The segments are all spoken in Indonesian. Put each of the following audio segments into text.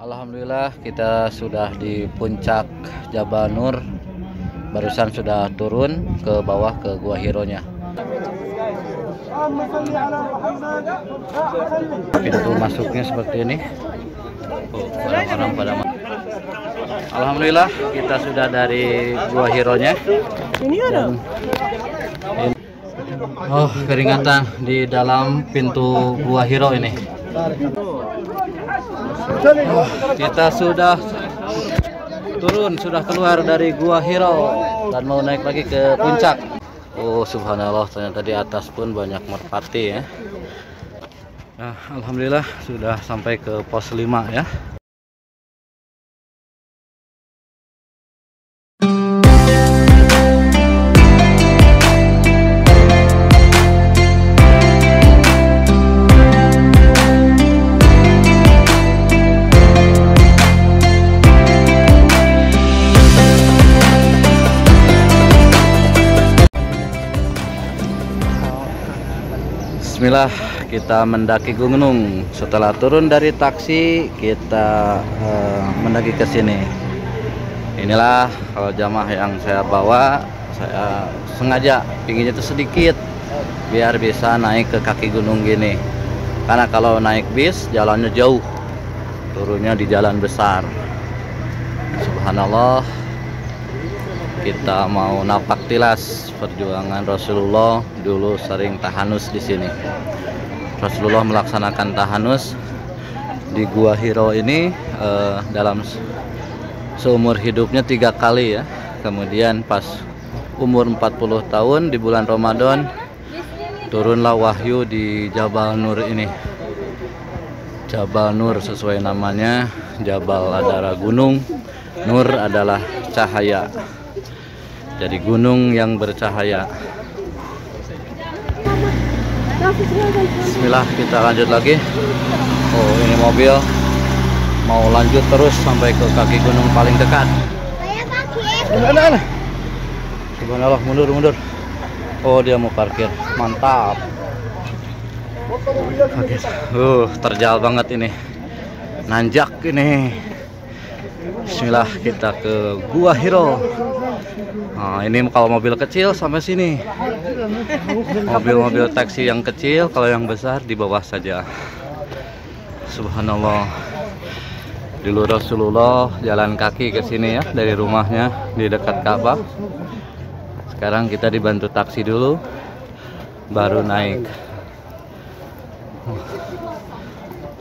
Alhamdulillah kita sudah di puncak Jabal Nur. Barusan sudah turun ke bawah ke Gua Hiro-nya. Pintu masuknya seperti ini. Orang-orang pada Alhamdulillah kita sudah dari Gua Hiro-nya. Oh, keringatan di dalam pintu Gua Hiro ini. Oh, kita sudah turun, sudah keluar dari Gua Hiro dan mau naik lagi ke puncak. Oh, subhanallah, ternyata di atas pun banyak merpati ya. Nah, alhamdulillah sudah sampai ke pos 5 ya. Bismillah, kita mendaki gunung. Setelah turun dari taksi, kita mendaki ke sini. Inilah kalau jamaah yang saya bawa, saya sengaja pinggirnya itu sedikit biar bisa naik ke kaki gunung gini. Karena kalau naik bis jalannya jauh, turunnya di jalan besar. Subhanallah, kita mau napak tilas perjuangan Rasulullah dulu sering tahanus di sini. Rasulullah melaksanakan tahanus di Gua Hiro ini dalam seumur hidupnya 3 kali ya. Kemudian pas umur 40 tahun di bulan Ramadan turunlah wahyu di Jabal Nur ini. Jabal Nur sesuai namanya, Jabal adalah gunung, Nur adalah cahaya. Jadi gunung yang bercahaya. Bismillah, kita lanjut lagi. Oh, ini mobil mau lanjut terus sampai ke kaki gunung paling dekat. Subhanallah, mundur. Oh, dia mau parkir. Mantap. Oke. Terjal banget ini. Nanjak ini. Bismillah, kita ke Gua Hiro. Nah, ini kalau mobil kecil sampai sini. Mobil-mobil taksi yang kecil, kalau yang besar di bawah saja. Subhanallah. Dulu Rasulullah jalan kaki ke sini ya, dari rumahnya di dekat Ka'bah. Sekarang kita dibantu taksi dulu, baru naik.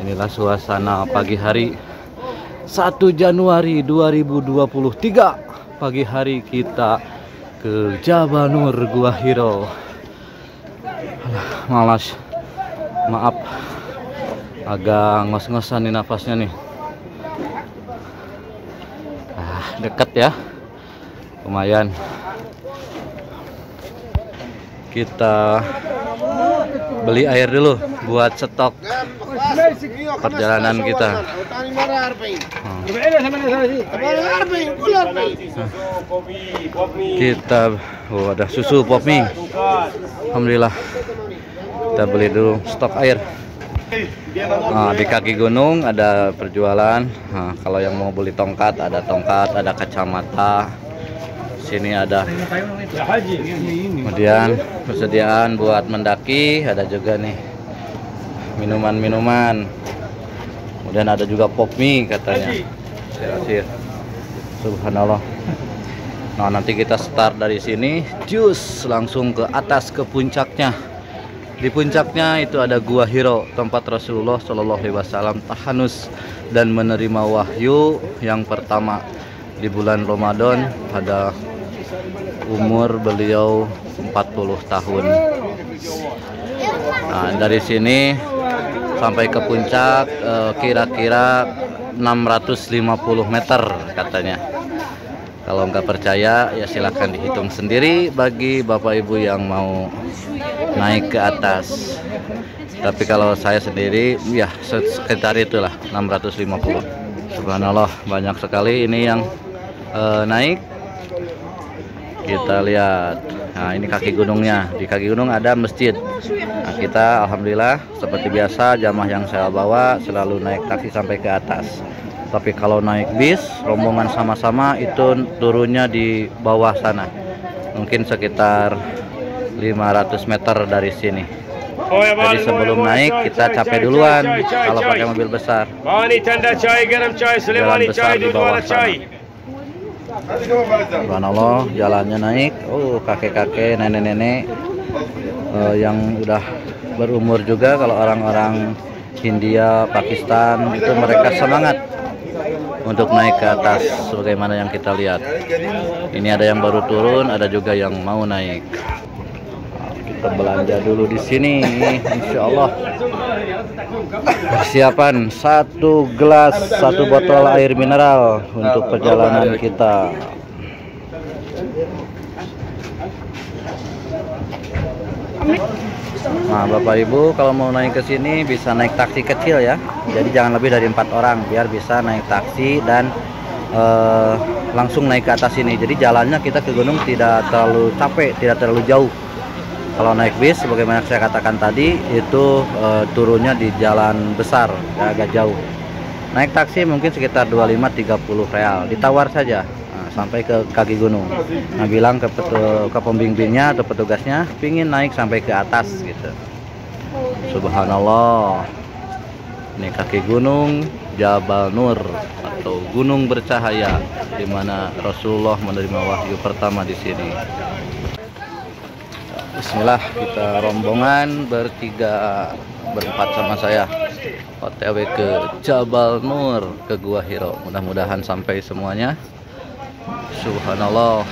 Inilah suasana pagi hari 1 Januari 2023. Pagi hari kita ke Jabal Nur Gua Hiro. Malas, maaf, agak ngos-ngosan nih nafasnya nih. Dekat ya, lumayan. Kita beli air dulu buat stok perjalanan kita. Kita ada susu pop mie. Alhamdulillah. Kita beli dulu stok air. Nah, di kaki gunung ada perjualan. Nah, kalau yang mau beli tongkat, ada kacamata. Sini ada. Kemudian persediaan buat mendaki, ada juga nih minuman. Kemudian ada juga pop mie katanya. Sir. Subhanallah. Nah, nanti kita start dari sini, jus langsung ke atas ke puncaknya. Di puncaknya itu ada Gua Hiro, tempat Rasulullah Shallallahu Alaihi Wasallam tahanus dan menerima wahyu yang pertama di bulan Ramadan pada umur beliau 40 tahun. Nah, dari sini sampai ke puncak kira-kira 650 meter katanya. Kalau nggak percaya ya silahkan dihitung sendiri bagi Bapak Ibu yang mau naik ke atas. Tapi kalau saya sendiri ya sekitar itulah 650. Subhanallah, banyak sekali ini yang naik. Kita lihat. Nah, ini kaki gunungnya. Di kaki gunung ada masjid. Nah, kita alhamdulillah seperti biasa jamaah yang saya bawa selalu naik taksi sampai ke atas. Tapi kalau naik bis rombongan sama-sama itu turunnya di bawah sana, mungkin sekitar 500 meter dari sini. Jadi sebelum naik kita capek duluan kalau pakai mobil besar. Jalan besar di bawah sana. Subhanallah, jalannya naik. Oh, kakek-kakek, nenek-nenek yang udah berumur juga. Kalau orang-orang Hindia, Pakistan itu mereka semangat untuk naik ke atas sebagaimana yang kita lihat. Ini ada yang baru turun, ada juga yang mau naik. Kita belanja dulu di sini, insya Allah. Persiapan 1 gelas, 1 botol air mineral untuk perjalanan kita. Nah, Bapak Ibu kalau mau naik ke sini bisa naik taksi kecil ya. Jadi jangan lebih dari 4 orang biar bisa naik taksi dan langsung naik ke atas ini. Jadi jalannya kita ke gunung tidak terlalu capek, tidak terlalu jauh. Kalau naik bis sebagaimana saya katakan tadi itu turunnya di jalan besar ya, agak jauh. Naik taksi mungkin sekitar 25-30 real, ditawar saja. Sampai ke kaki gunung. Nah, bilang ke pembimbingnya atau petugasnya pingin naik sampai ke atas gitu. Subhanallah. Ini kaki gunung Jabal Nur atau gunung bercahaya di mana Rasulullah menerima wahyu pertama di sini. Bismillah, kita rombongan berempat sama saya OTW ke Jabal Nur, ke Gua Hiro. Mudah-mudahan sampai semuanya. Subhanallah,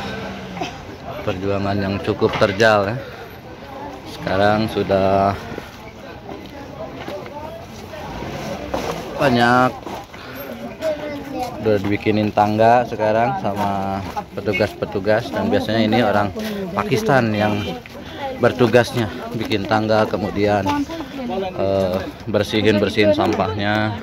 perjuangan yang cukup terjal ya. Sekarang sudah banyak, udah dibikinin tangga sekarang sama petugas-petugas, dan biasanya ini orang Pakistan yang bertugasnya bikin tangga, kemudian bersihin sampahnya.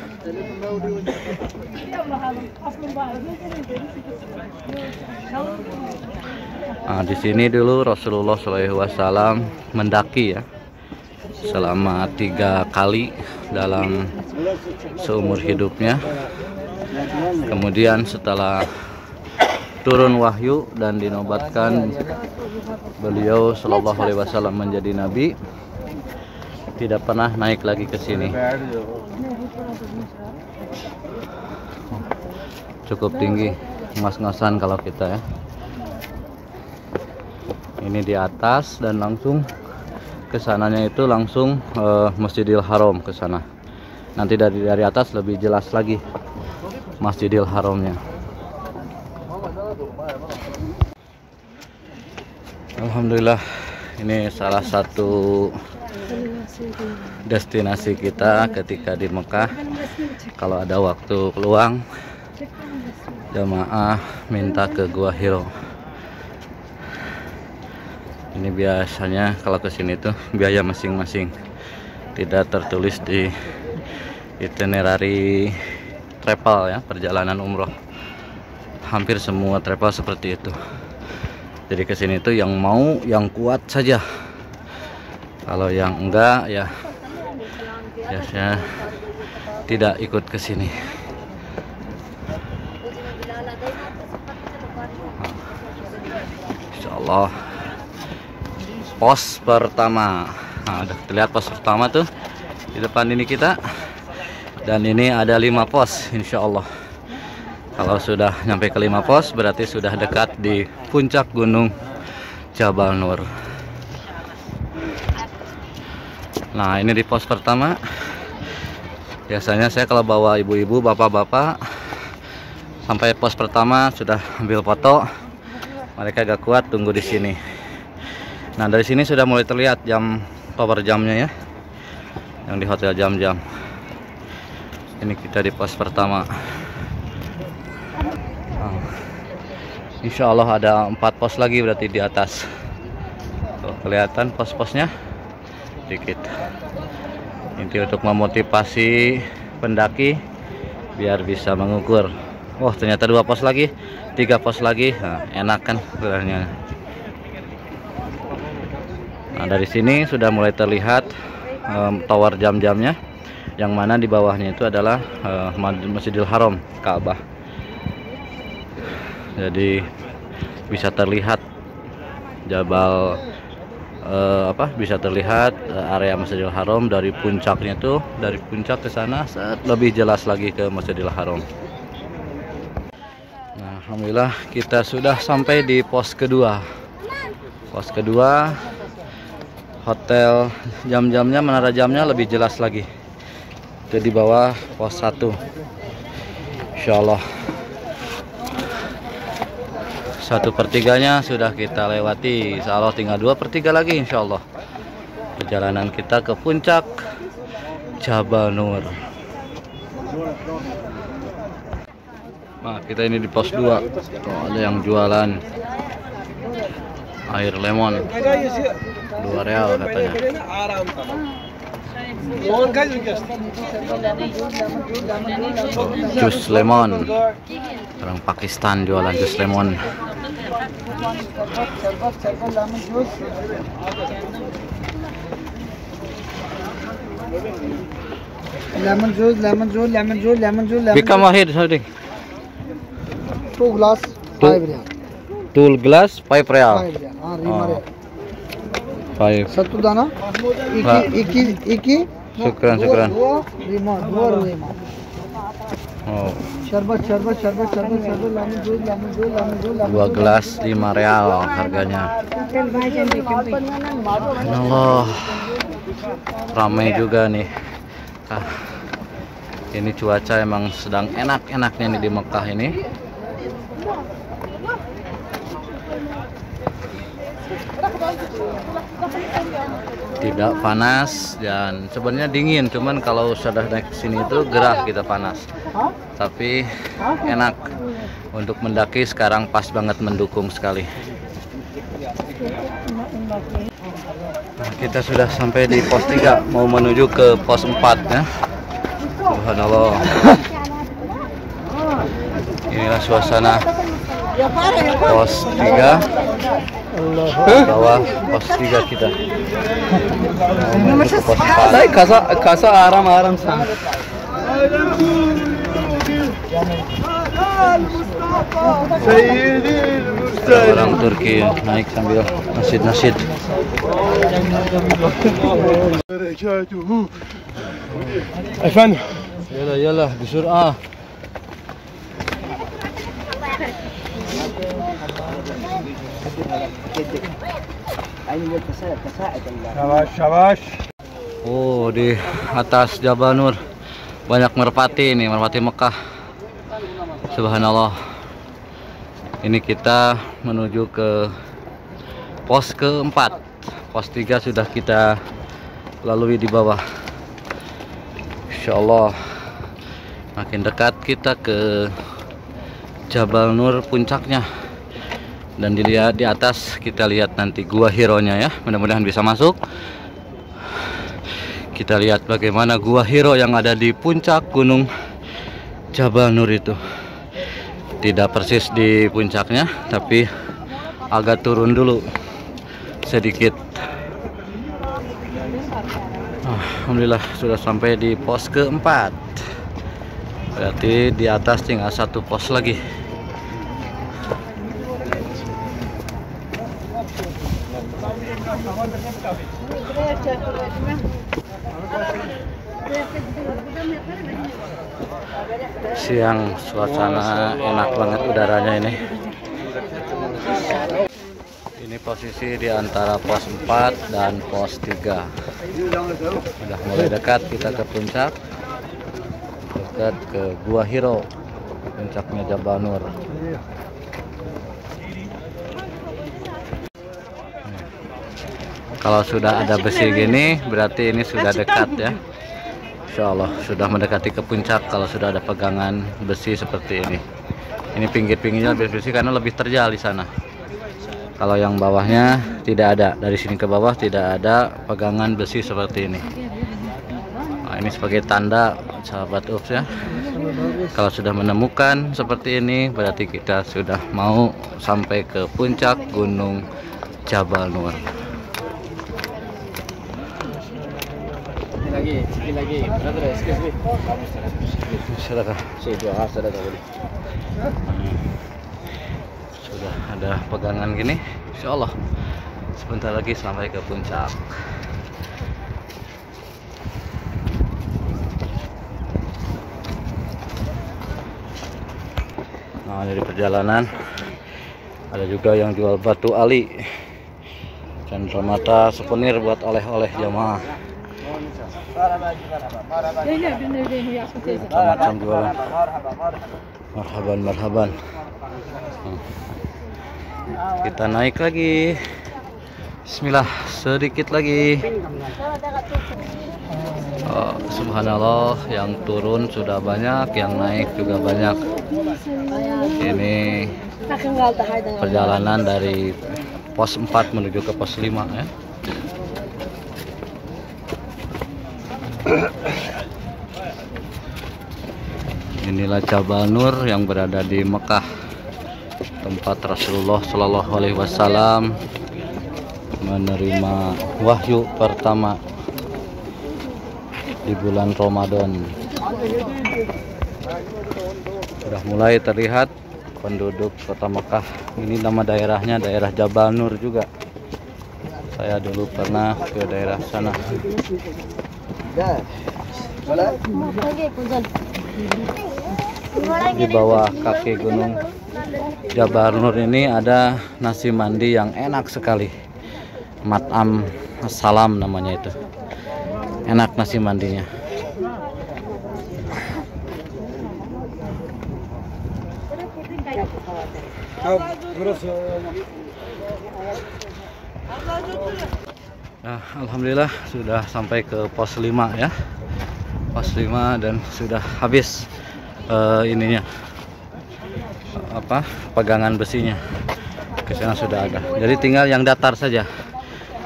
Nah, di sini dulu Rasulullah SAW mendaki ya selama 3 kali dalam seumur hidupnya. Kemudian setelah turun wahyu dan dinobatkan beliau Shallallahu Alaihi Wasallam menjadi nabi, tidak pernah naik lagi ke sini. Cukup tinggi, ngas-ngasan kalau kita ya. Ini di atas dan langsung kesananya itu langsung Masjidil Haram ke sana. Nanti dari atas lebih jelas lagi Masjidil Haramnya. Alhamdulillah, ini salah satu destinasi kita ketika di Mekah. Kalau ada waktu luang, jamaah minta ke Gua Hiro. Ini biasanya kalau ke sini tuh biaya masing-masing, tidak tertulis di itinerary travel ya, perjalanan umroh. Hampir semua travel seperti itu. Jadi ke sini tuh yang mau, yang kuat saja. Kalau yang enggak ya biasanya tidak ikut ke sini. Insyaallah. Pos pertama. Nah, udah terlihat pos pertama tuh di depan ini kita. Dan ini ada 5 pos insya Allah. Kalau sudah nyampe ke 5 pos berarti sudah dekat di puncak gunung Jabal Nur. Nah, ini di pos pertama. Biasanya saya kalau bawa ibu-ibu, bapak-bapak sampai pos pertama sudah ambil foto. Mereka agak kuat tunggu di sini. Nah, dari sini sudah mulai terlihat power jamnya ya, yang di hotel jam-jam. Ini kita di pos pertama. Insya Allah ada 4 pos lagi berarti di atas. Tuh, kelihatan pos-posnya dikit. Ini untuk memotivasi pendaki biar bisa mengukur. Oh, ternyata 2 pos lagi, 3 pos lagi. Nah, enak kan sebenarnya. Nah, dari sini sudah mulai terlihat tower jam-jamnya. yang mana di bawahnya itu adalah Masjidil Haram, Ka'bah. Jadi bisa terlihat Jabal bisa terlihat area Masjidil Haram dari puncaknya tuh, dari puncak ke sana lebih jelas lagi ke Masjidil Haram. Nah, alhamdulillah kita sudah sampai di pos kedua. Pos kedua, hotel, jam-jamnya, menara jamnya lebih jelas lagi. Itu di bawah pos 1. Insyaallah 1/3-nya sudah kita lewati. Insyaallah tinggal 2/3 lagi insyaallah. Perjalanan kita ke puncak Jabal Nur. Nah, kita ini di pos 2. Tuh, ada yang jualan air lemon 2 real katanya. Jus lemon. Orang Pakistan jualan jus lemon. lemon juice. Bikam wahid sorry. 2 glass 5 real. 2 glass 5 real. 5 real. हाँ Reema Oh. real. 5. सत्तू दाना iki Syukran. dua Reema Reema. Oh. शरबत lemon juice 2 gelas 5 real harganya. Allah, ramai juga nih. Ini cuaca emang sedang enak-enaknya nih di Mekah ini. Tidak panas dan sebenarnya dingin, cuman kalau sudah naik ke sini itu gerah kita panas. Tapi enak untuk mendaki, sekarang pas banget, mendukung sekali. Nah, kita sudah sampai di pos 3, mau menuju ke pos 4 ya. Subhanallah. Inilah suasana pos 3. Bawah pos 3 kita. Menuju ke pos 4. kasa aram sang. Orang Turki naik sambil nasid. Efendim. Yalah bisur'ah. Şavaş. Oh, di atas Jabal Nur banyak merpati nih, merpati Mekah. Subhanallah. Ini kita menuju ke pos keempat. Pos 3 sudah kita lalui di bawah. Insyaallah makin dekat kita ke Jabal Nur puncaknya. Dan dilihat di atas, kita lihat nanti Gua Hiro-nya ya. Mudah-mudahan bisa masuk. Kita lihat bagaimana Gua Hiro yang ada di puncak gunung Jabal Nur itu. Tidak persis di puncaknya, tapi agak turun dulu sedikit. Alhamdulillah sudah sampai di pos keempat. Berarti di atas tinggal 1 pos lagi. Siang suasana enak banget udaranya ini. Ini posisi di antara pos 4 dan pos 3. Sudah mulai dekat kita ke puncak. Dekat ke Gua Hiro, puncaknya Jabal Nur. Kalau sudah ada besi gini, berarti ini sudah dekat ya. Insyaallah sudah mendekati ke puncak kalau sudah ada pegangan besi seperti ini. Ini pinggir-pinggirnya lebih besi karena lebih terjal di sana. Kalau yang bawahnya tidak ada, dari sini ke bawah tidak ada pegangan besi seperti ini. Nah, ini sebagai tanda sahabat UPS ya. Kalau sudah menemukan seperti ini, berarti kita sudah mau sampai ke puncak gunung Jabal Nur. sikit lagi. Brother, excuse me. Silakan. Sedekah boleh. Sudah ada pegangan gini, insya Allah sebentar lagi sampai ke puncak. Nah, dari perjalanan ada juga yang jual batu ali, cenderamata, souvenir buat oleh-oleh jamaah. Macam jualan. Marhaban. Kita naik lagi. Bismillah, sedikit lagi. Oh, subhanallah, yang turun sudah banyak, yang naik juga banyak. Ini perjalanan dari pos 4 menuju ke pos 5 ya. Inilah Jabal Nur yang berada di Mekah, tempat Rasulullah Shallallahu Alaihi Wasallam menerima wahyu pertama di bulan Ramadan. Sudah mulai terlihat penduduk kota Mekah. Ini nama daerahnya daerah Jabal Nur juga. Saya dulu pernah ke daerah sana. Di bawah kaki gunung Jabal Nur ini ada nasi mandi yang enak sekali. Mat'am Salam namanya itu. Enak nasi mandinya. Nah, alhamdulillah sudah sampai ke pos 5 ya. Pos 5 dan sudah habis ininya pegangan besinya. Kesana sudah ada. Jadi tinggal yang datar saja.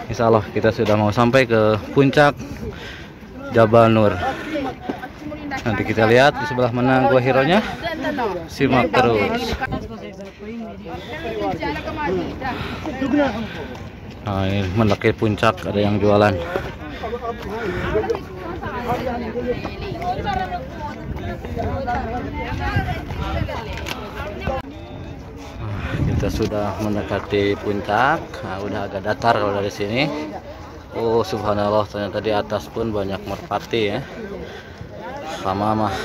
Insya Allah kita sudah mau sampai ke puncak Jabal Nur. Nanti kita lihat di sebelah mana gua hero-nya. Simak terus. Nah, ini mendaki puncak ada yang jualan. Kita sudah mendekati puncak. Nah, udah agak datar kalau dari sini. Oh subhanallah, ternyata di atas pun banyak merpati ya. Sama mah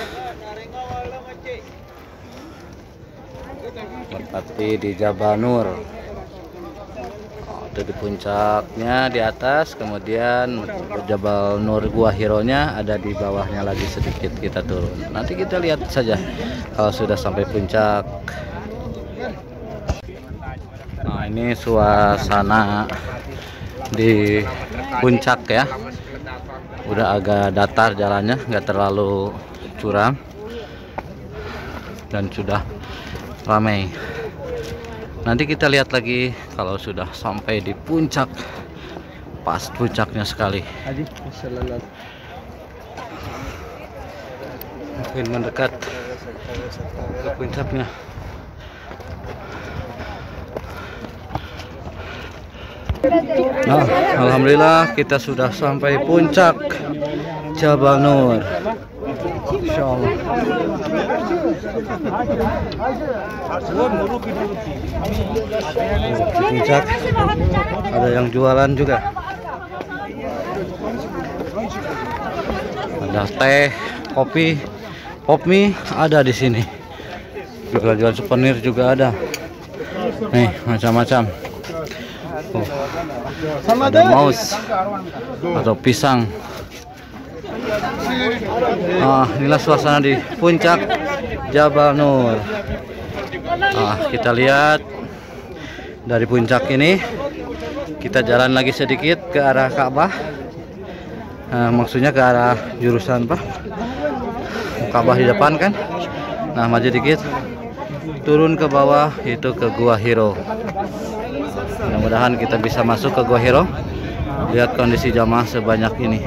merpati di Jabal Nur. Itu di puncaknya di atas, kemudian Jabal Nur gua hero-nya ada di bawahnya lagi sedikit kita turun. Nanti kita lihat saja kalau sudah sampai puncak. Nah, ini suasana di puncak ya. Udah agak datar jalannya, nggak terlalu curam dan sudah ramai. Nanti kita lihat lagi kalau sudah sampai di puncak, pas puncaknya sekali. Mungkin mendekat ke puncaknya. Nah, alhamdulillah kita sudah sampai puncak Jabal Nur. Insyaallah. Puncak ada yang jualan juga. Ada teh, kopi, pop mie ada di sini. Jual-jual souvenir juga ada. Nih, macam-macam. Oh, ada mouse atau pisang. Inilah suasana di puncak Jabal Nur. Kita lihat dari puncak ini, kita jalan lagi sedikit ke arah Ka'bah. Maksudnya ke arah jurusan Ka'bah di depan kan. Nah, maju dikit, turun ke bawah itu ke Gua Hiro. Mudah-mudahan kita bisa masuk ke Gua Hiro. Lihat kondisi jamaah sebanyak ini.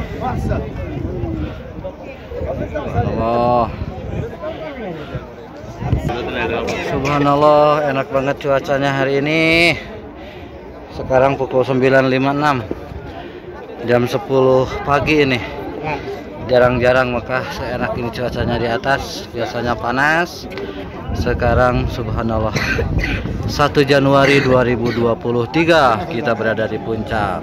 Allah. Subhanallah, enak banget cuacanya hari ini. Sekarang pukul 9.56, jam 10 pagi ini. Jarang-jarang Mekah seenak ini cuacanya di atas. Biasanya panas. Sekarang subhanallah 1 Januari 2023 kita berada di puncak.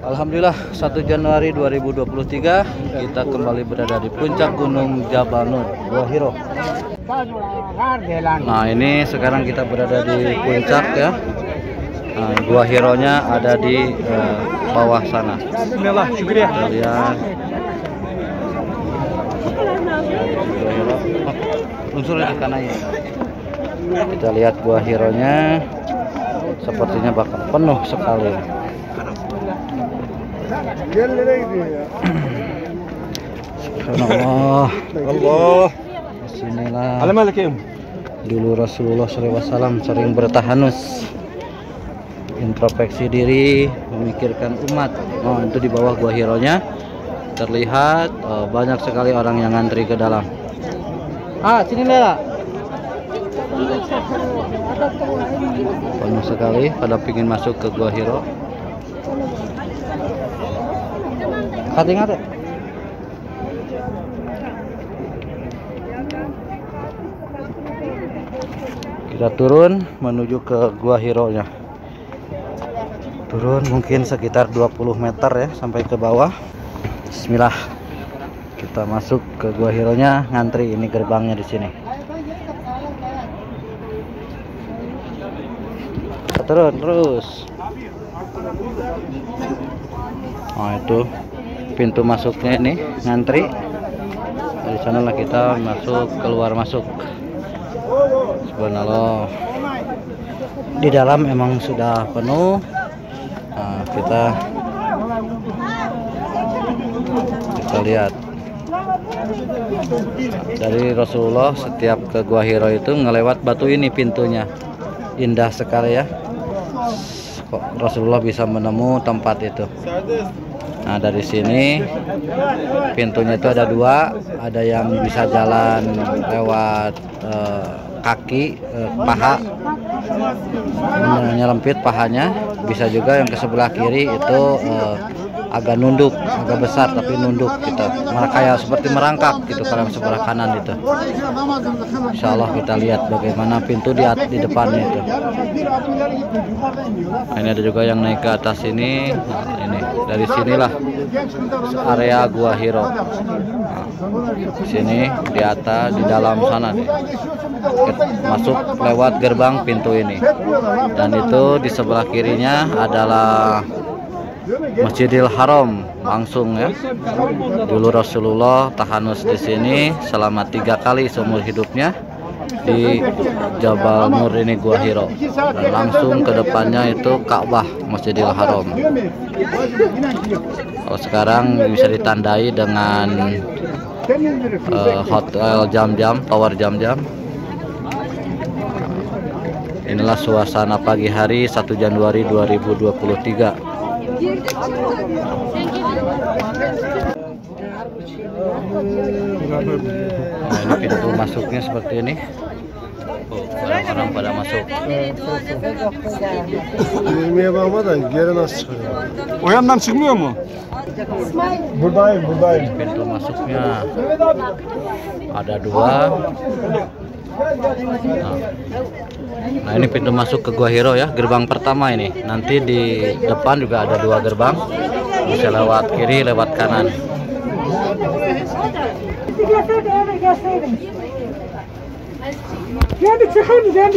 Alhamdulillah 1 Januari 2023 kita kembali berada di puncak Gunung Jabal Nur, Gua Hiro. Nah ini sekarang kita berada di puncak ya. Nah, Gua Hiro-nya ada di bawah sana. Kita lihat. Unsur di kanannya. Kita lihat Gua Hiro-nya sepertinya bakal penuh sekali. Subhanallah. Allah. Bismillah. Assalamualaikum. Dulu Rasulullah SAW sering bertahanus, introspeksi diri, memikirkan umat. Oh, itu di bawah Gua Hiro-nya terlihat banyak sekali orang yang ngantri ke dalam. Sini Lela. Penuh sekali pada pingin masuk ke Gua Hiro. Ingat ya? Kita turun menuju ke Gua Hiro-nya. Turun mungkin sekitar 20 meter ya sampai ke bawah. Bismillah. Kita masuk ke Gua Hiro-nya, ngantri, ini gerbangnya di sini. Kita turun terus. Oh, itu pintu masuknya ini, ngantri. Dari sanalah kita masuk, keluar masuk. Subhanallah. Di dalam emang sudah penuh. Nah, kita lihat. Dari Rasulullah setiap ke Gua Hiro itu ngelewat batu ini pintunya. Indah sekali ya. Kok Rasulullah bisa menemu tempat itu. Nah, dari sini pintunya itu ada dua, ada yang bisa jalan lewat kaki, paha, nyelempit pahanya. Bisa juga yang ke sebelah kiri itu agak nunduk, agak besar tapi nunduk gitu, kayak seperti merangkak gitu. Kalau yang sebelah kanan itu, insya Allah kita lihat bagaimana pintu di depannya itu. Nah, ini ada juga yang naik ke atas ini. Nah, ini dari sinilah area Gua Hiro. Nah, sini di atas, di dalam sana nih. Masuk lewat gerbang pintu ini, dan itu di sebelah kirinya adalah Masjidil Haram langsung ya. Dulu Rasulullah tahanus di sini selama 3 kali seumur hidupnya di Jabal Nur ini, Gua Hiro. Dan langsung ke depannya itu Ka'bah, Masjidil Haram. Kalau sekarang bisa ditandai dengan hotel jam-jam, tower jam-jam. Inilah suasana pagi hari 1 Januari 2023. Nah, ini pintu masuknya seperti ini. Orang-orang pada masuk. O yandan çıkmıyor mu? Buradayım. Pintu masuknya ada 2. Nah, ini pintu masuk ke Gua Hiro ya, gerbang pertama ini. Nanti di depan juga ada 2 gerbang. Bisa lewat kiri, lewat kanan.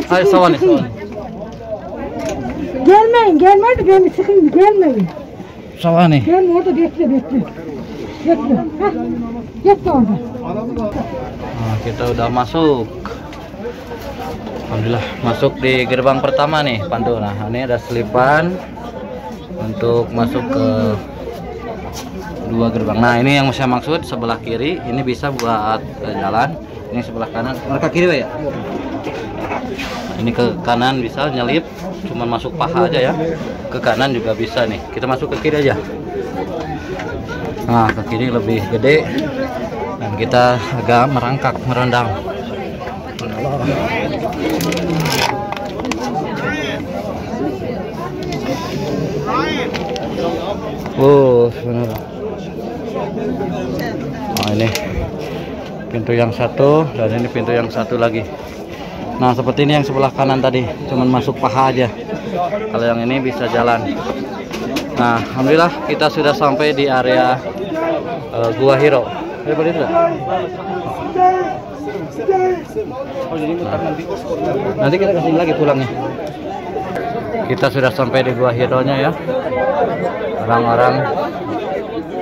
Ayo sawan. Gelmeyin, ben bir çıkayım, gelmeyin. Sawan nih. Gelme orada bekle. Hah, bekle orada. Nah, kita udah masuk. Alhamdulillah masuk di gerbang pertama nih, Pandu. Nah, ini ada selipan untuk masuk ke 2 gerbang. Nah, ini yang saya maksud, sebelah kiri ini bisa buat jalan. Ini sebelah kanan, mereka kiri ya. Ini ke kanan bisa nyelip, cuman masuk paha aja ya. Ke kanan juga bisa nih. Kita masuk ke kiri aja. Nah, ke kiri lebih gede dan kita agak merangkak, merendang. Benar. Nah, ini pintu yang satu dan ini pintu yang satu lagi. Nah, seperti ini yang sebelah kanan tadi, cuman masuk paha aja. Kalau yang ini bisa jalan. Nah, alhamdulillah kita sudah sampai di area Gua Hiro. Boleh tidak? Nanti kita kesini lagi pulangnya. Kita sudah sampai di Gua Hiro-nya ya. Orang-orang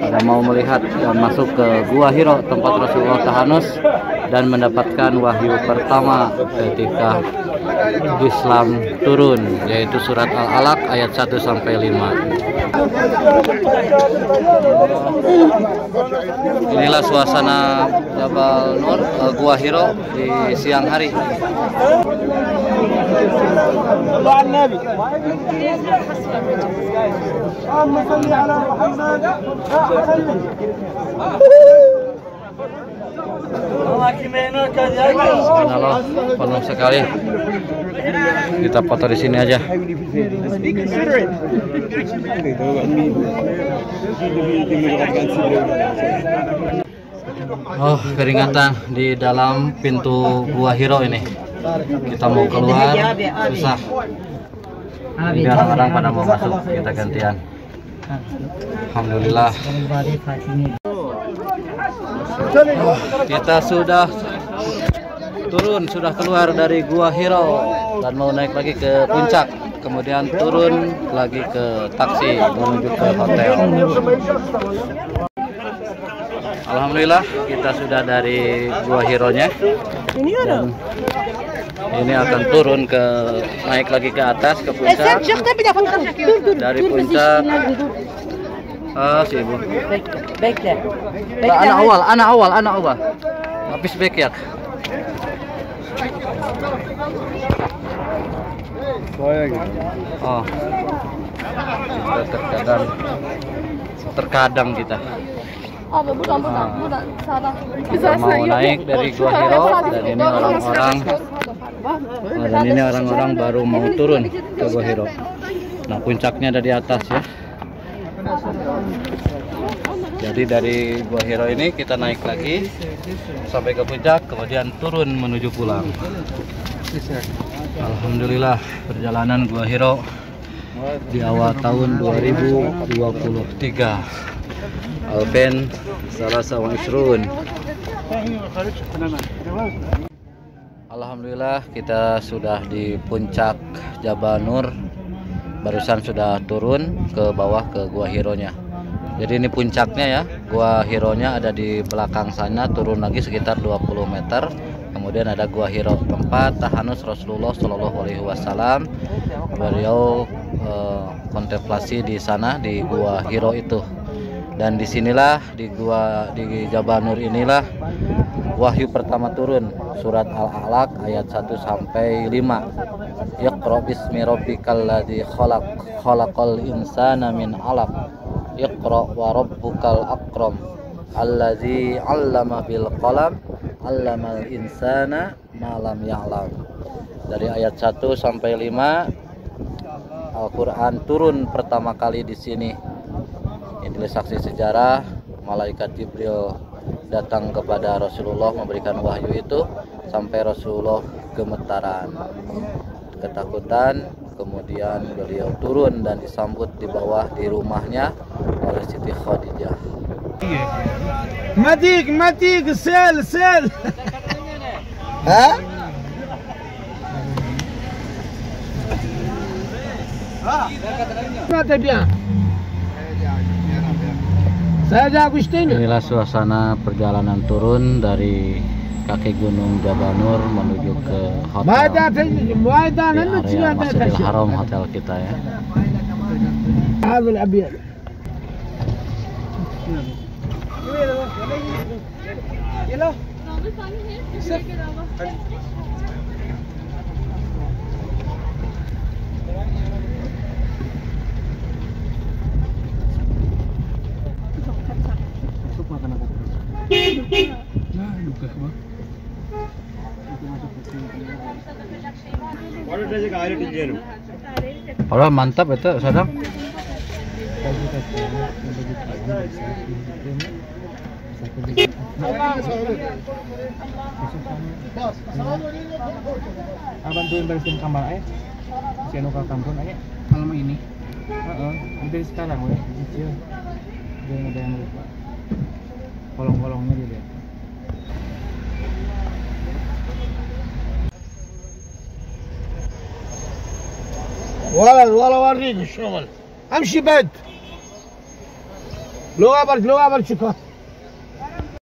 pada mau melihat dan masuk ke Gua Hiro, tempat Rasulullah tahanus dan mendapatkan wahyu pertama ketika Islam turun, yaitu surat Al-Alaq ayat 1 sampai 5. Inilah suasana Jabal Nur Gua Hiro di siang hari. Subhanallah, penuh sekali. Kita foto di sini aja. Oh, keringatan di dalam pintu Gua Hiro ini. Kita mau keluar susah. Ini orang-orang pada mau masuk, kita gantian. Alhamdulillah. Oh, kita sudah turun, sudah keluar dari Gua Hiro dan mau naik lagi ke puncak, kemudian turun lagi ke taksi menuju ke hotel. Alhamdulillah kita sudah dari Gua Hiro-nya dan ini akan turun ke naik lagi ke atas ke puncak. Dari puncak si ibu. Anak awal. Habis baik ya. Oh, kita terkadang kita. Kita mau naik dari Gua Hiro dan ini orang-orang baru mau turun ke Gua Hiro. Nah, puncaknya ada di atas ya. Jadi dari Gua Hiro ini kita naik lagi sampai ke puncak, kemudian turun menuju pulang. Alhamdulillah perjalanan Gua Hiro di awal tahun 2023. Alpen Salasa wa Isrun. Alhamdulillah kita sudah di puncak Jabal Nur. Barusan sudah turun ke bawah ke Gua Hiro-nya. Jadi ini puncaknya ya. Gua Hiro-nya ada di belakang sana, turun lagi sekitar 20 meter. Kemudian ada Gua Hiro, tempat tahanus Rasulullah Shallallahu Alaihi Wasallam. Beliau kontemplasi di sana di Gua Hiro itu. Dan disinilah di Jabal Nur inilah wahyu pertama turun, surat Al-Alaq ayat 1 sampai 5. Iqra bismi rabbikal ladzi khalaq, khalaqal insana min 'alaq. Iqra wa rabbukal akram, alladzi 'allama bil qalam, 'allamal insana ma lam ya'lam. Dari ayat 1 sampai 5 Al-Qur'an turun pertama kali di sini. Inilah saksi sejarah malaikat Jibril datang kepada Rasulullah memberikan wahyu itu sampai Rasulullah gemetaran, ketakutan. Kemudian beliau turun dan disambut di bawah di rumahnya oleh Siti Khadijah. Matik sel. Hah? Mata dia. Inilah suasana perjalanan turun dari kaki gunung Jabal Nur menuju ke hotel di area Masjidil Haram, hotel kita ya. Oh, mantap itu Sadam. Bantuin beresin kamar aja. Si anu ka kampung aja. Malam ini. Dari sekarang weh, kecil. Jangan ada yang lupa. Kolong-kolongnya dilihat. والله اوريك الشغل امشي بد لو قبل شكرا